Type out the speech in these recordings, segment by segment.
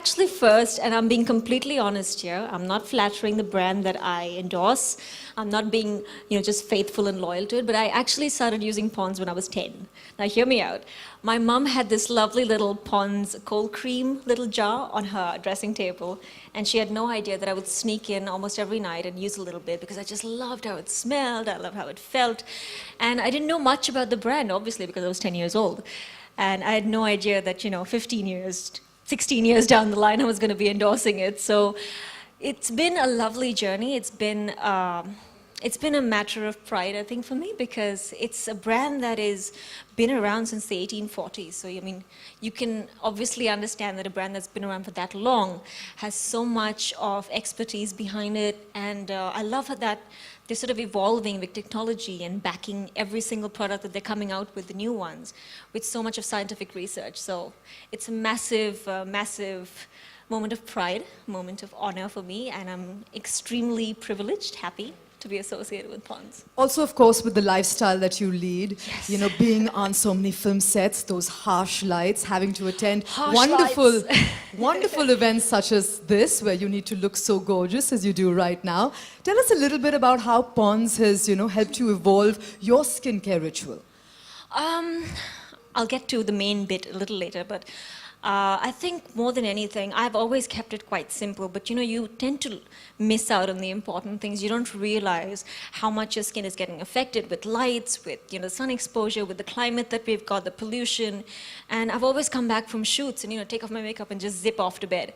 actually first, and I'm being completely honest here, I'm not flattering the brand that I endorse. I'm not being, just faithful and loyal to it, but I actually started using Pond's when I was 10. Now hear me out. My mum had this lovely little Pond's cold cream little jar on her dressing table, and she had no idea that I would sneak in almost every night and use a little bit because I just loved how it smelled, I loved how it felt, and I didn't know much about the brand, obviously, because I was 10 years old. And I had no idea that, 15 years, 16 years down the line, I was going to be endorsing it. So it's been a lovely journey. It's been a matter of pride, I think, for me, because it's a brand that has been around since the 1840s. So, I mean, you can obviously understand that a brand that's been around for that long has so much of expertise behind it. And I love that they're sort of evolving with technology and backing every single product that they're coming out with, the new ones, with so much of scientific research. So it's a massive, massive moment of pride, moment of honor for me, and I'm extremely privileged, happy to be associated with Pond's. Also, of course, with the lifestyle that you lead, Yes. being on so many film sets, those harsh lights, having to attend Harsh wonderful, lights. wonderful events such as this, where you need to look so gorgeous as you do right now. Tell us a little bit about how Pond's has, helped you evolve your skincare ritual. I'll get to the main bit a little later, but I think more than anything, I've always kept it quite simple, but you tend to miss out on the important things. You don't realize how much your skin is getting affected with lights, with sun exposure, with the climate that we've got, the pollution. And I've always come back from shoots and take off my makeup and just zip off to bed.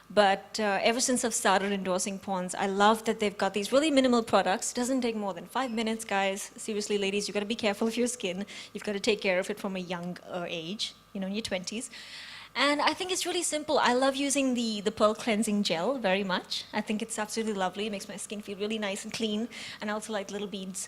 But ever since I've started endorsing Pond's, I love that they've got these really minimal products. It doesn't take more than 5 minutes, guys. Seriously, ladies, you've got to be careful of your skin. You've got to take care of it from a young age, in your 20s. And I think it's really simple. I love using the Pearl Cleansing Gel very much. I think it's absolutely lovely. It makes my skin feel really nice and clean. And I also like little beads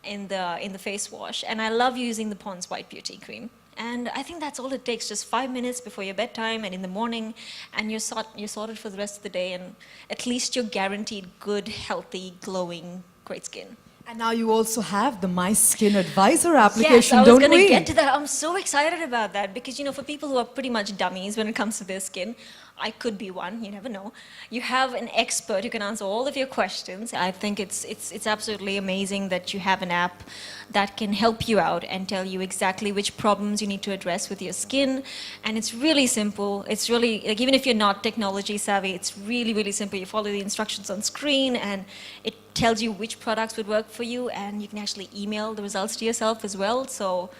in the face wash. And I love using the Pond's White Beauty Cream. And I think that's all it takes, just 5 minutes before your bedtime and in the morning, and you're sorted for the rest of the day, and at least you're guaranteed good, healthy, glowing, great skin. And now you also have the My Skin Advisor application, yes, I was don't going to we? get to that. I'm so excited about that because, for people who are pretty much dummies when it comes to their skin, I could be one, you never know. You have an expert who can answer all of your questions. I think it's absolutely amazing that you have an app that can help you out and tell you exactly which problems you need to address with your skin. And it's really simple. It's really, like, even if you're not technology savvy, it's really, really simple. You follow the instructions on screen and it tells you which products would work for you, and you can actually email the results to yourself as well. So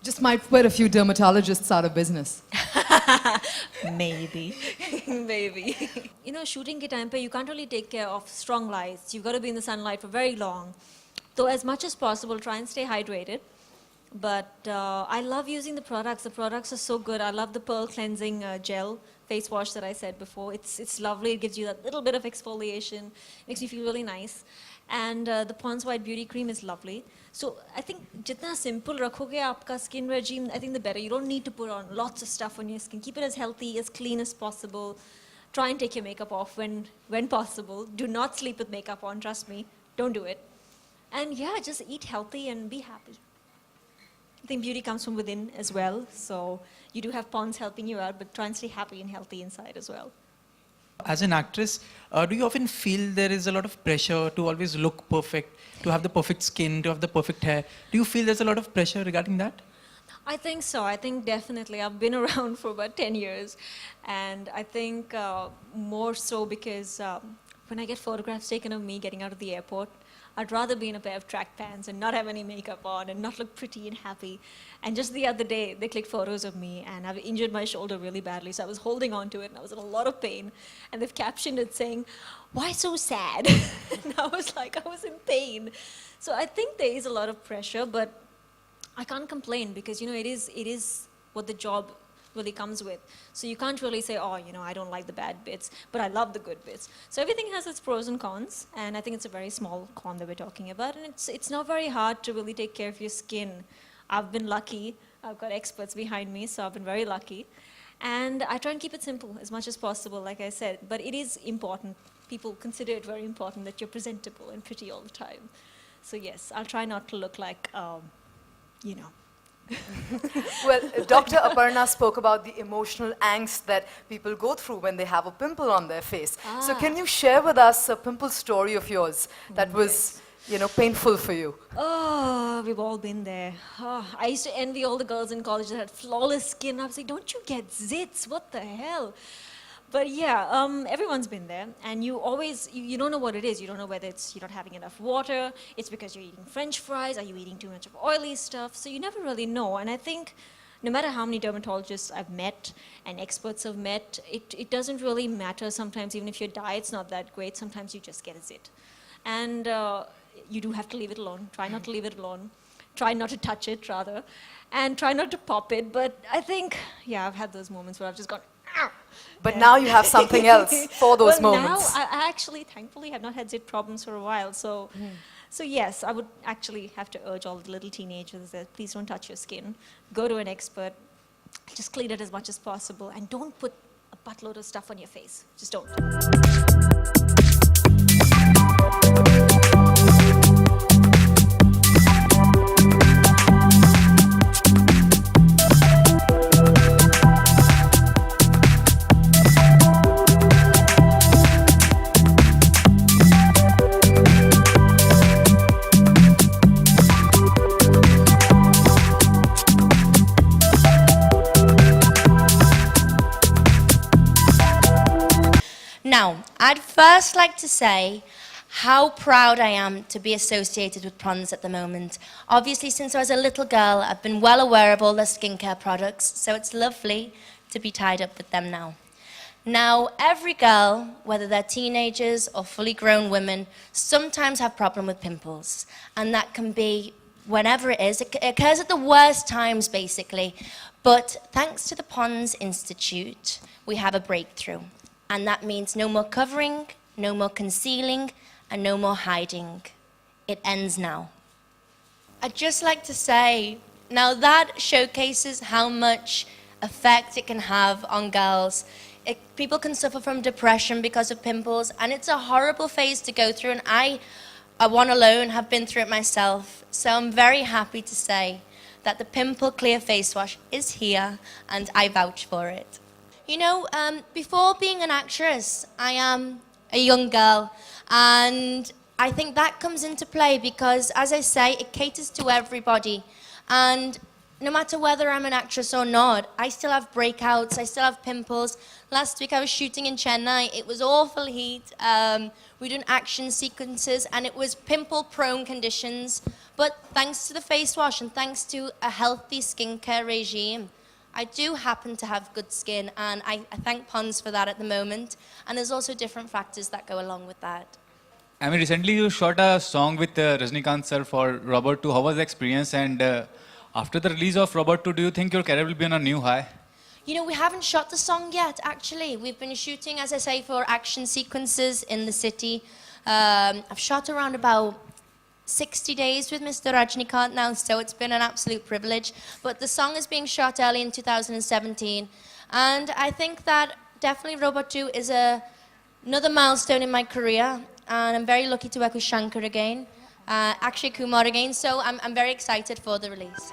Just might put a few dermatologists out of business. maybe. Maybe. Shooting ke time pe you can't really take care of strong lights. You've got to be in the sunlight for very long. So as much as possible, try and stay hydrated. But I love using the products. The products are so good. I love the Pearl Cleansing Gel face wash that I said before. It's lovely. It gives you that little bit of exfoliation. Makes you feel really nice. And the Pond's White Beauty Cream is lovely. So I think jitna simple rakhoge aapka skin regime, I think the better. You don't need to put on lots of stuff on your skin. Keep it as healthy, as clean as possible. Try and take your makeup off when possible. Do not sleep with makeup on, trust me. Don't do it. And yeah, just eat healthy and be happy. I think beauty comes from within as well. So you do have Pond's helping you out, but try and stay happy and healthy inside as well. As an actress, do you often feel there is a lot of pressure to always look perfect, to have the perfect skin, to have the perfect hair? Do you feel there's a lot of pressure regarding that? I think so. I think definitely. I've been around for about 10 years. And I think more so because when I get photographs taken of me getting out of the airport, I'd rather be in a pair of track pants and not have any makeup on and not look pretty and happy. And just the other day, they clicked photos of me and I've injured my shoulder really badly. So I was holding on to it and I was in a lot of pain. And they've captioned it saying, "Why so sad?" And I was like, I was in pain. So I think there is a lot of pressure, but I can't complain because, it is what the job really comes with. So you can't really say, oh, I don't like the bad bits, but I love the good bits. So everything has its pros and cons, and I think it's a very small con that we're talking about, and it's not very hard to really take care of your skin. I've been lucky. I've got experts behind me, so I've been very lucky. And I try and keep it simple as much as possible, like I said, but it is important. People consider it very important that you're presentable and pretty all the time. So yes, I'll try not to look like, Well, Dr. Aparna spoke about the emotional angst that people go through when they have a pimple on their face. So can you share with us a pimple story of yours that was, painful for you? Oh, we've all been there. Oh, I used to envy all the girls in college that had flawless skin. I was like, don't you get zits? What the hell? But yeah, everyone's been there, and you always, you don't know what it is. You don't know whether it's you're not having enough water, it's because you're eating French fries, are you eating too much of oily stuff? So you never really know. And I think no matter how many dermatologists I've met and experts have met, it doesn't really matter sometimes, even if your diet's not that great, sometimes you just get a zit. And you do have to leave it alone. Try not to leave it alone. Try not to touch it, rather. And try not to pop it. But I think, yeah, I've had those moments where I've just gone, "Ow!" But now you have something else for those moments. Now, I actually, thankfully, have not had zit problems for a while. So, so yes, I would actually have to urge all the little teenagers that please don't touch your skin. Go to an expert. Just clean it as much as possible. And don't put a buttload of stuff on your face. Just don't. Now, I'd first like to say how proud I am to be associated with Pond's at the moment. Obviously, since I was a little girl, I've been well aware of all their skincare products, so it's lovely to be tied up with them now. Now, every girl, whether they're teenagers or fully grown women, sometimes have problem with pimples, and that can be whenever it is. It occurs at the worst times, basically. But thanks to the Pond's Institute, we have a breakthrough. And that means no more covering, no more concealing, and no more hiding. It ends now. I'd just like to say, now that showcases how much effect it can have on girls. People can suffer from depression because of pimples, and it's a horrible phase to go through, and I one alone have been through it myself. So I'm very happy to say that the Pimple Clear Face Wash is here, and I vouch for it. You know, before being an actress, I am a young girl, and I think that comes into play because, as I say, it caters to everybody. And no matter whether I'm an actress or not, I still have breakouts, I still have pimples. Last week I was shooting in Chennai, it was awful heat. We did action sequences, and it was pimple-prone conditions. But thanks to the face wash and thanks to a healthy skincare regime, I do happen to have good skin, and I thank Pond's for that at the moment. And there's also different factors that go along with that. I mean, recently you shot a song with Rajnikant sir for Robot 2. How was the experience? And after the release of Robot 2, do you think your career will be on a new high? You know, we haven't shot the song yet, actually. We've been shooting, as I say, for action sequences in the city. I've shot around about 60 days with Mr. Rajnikant now, so it's been an absolute privilege. But the song is being shot early in 2017, and I think that definitely Robot 2 is another milestone in my career, and I'm very lucky to work with Shankar again, Akshay Kumar again, so I'm very excited for the release.